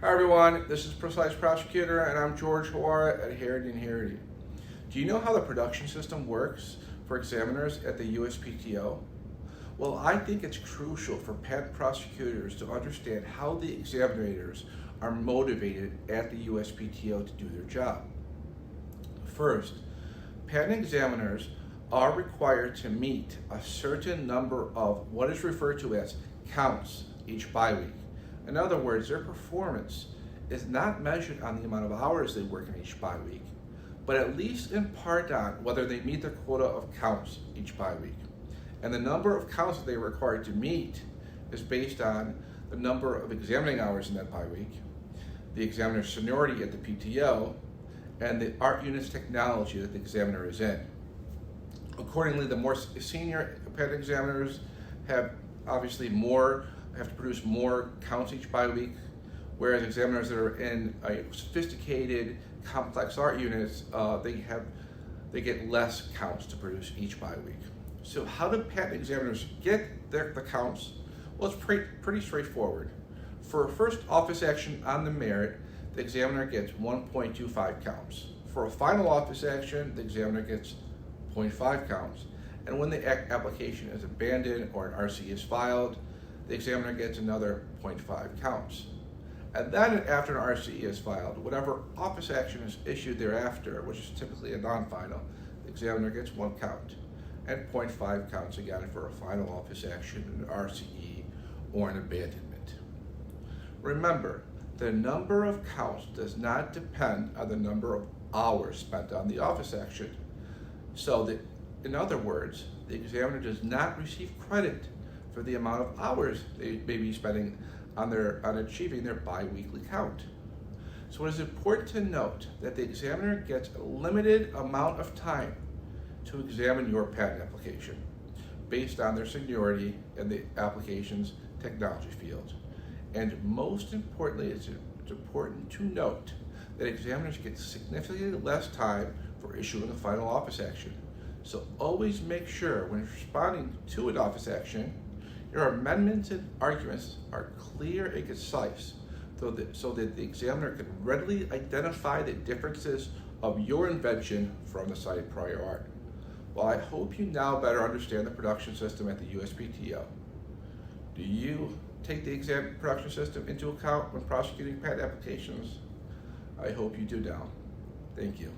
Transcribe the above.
Hi everyone, this is Precise Prosecutor and I'm George Howarah at Harrity. Do you know how the production system works for examiners at the USPTO? Well, I think it's crucial for patent prosecutors to understand how the examinators are motivated at the USPTO to do their job. First, patent examiners are required to meet a certain number of what is referred to as counts each bi-week. In other words, their performance is not measured on the amount of hours they work in each bi-week, but at least in part on whether they meet their quota of counts each bi-week. And the number of counts that they are required to meet is based on the number of examining hours in that bi-week, the examiner's seniority at the PTO, and the art unit's technology that the examiner is in. Accordingly, the more senior patent examiners have to produce more counts each bi-week, whereas examiners that are in sophisticated, complex art units, they get less counts to produce each bi-week. So how do patent examiners get the counts? Well, it's pretty straightforward. For a first office action on the merit, the examiner gets 1.25 counts. For a final office action, the examiner gets 0.5 counts. And when the application is abandoned or an RC is filed, the examiner gets another 0.5 counts. And then after an RCE is filed, whatever office action is issued thereafter, which is typically a non-final, the examiner gets 1 count and 0.5 counts again for a final office action, an RCE, or an abandonment. Remember, the number of counts does not depend on the number of hours spent on the office action. So in other words, the examiner does not receive credit for the amount of hours they may be spending on achieving their bi-weekly count. So it is important to note that the examiner gets a limited amount of time to examine your patent application based on their seniority in the application's technology field. And most importantly, it's important to note that examiners get significantly less time for issuing a final office action. So always make sure when responding to an office action, your amendments and arguments are clear and concise so that the examiner can readily identify the differences of your invention from the cited prior art. Well, I hope you now better understand the production system at the USPTO. Do you take the production system into account when prosecuting patent applications? I hope you do now. Thank you.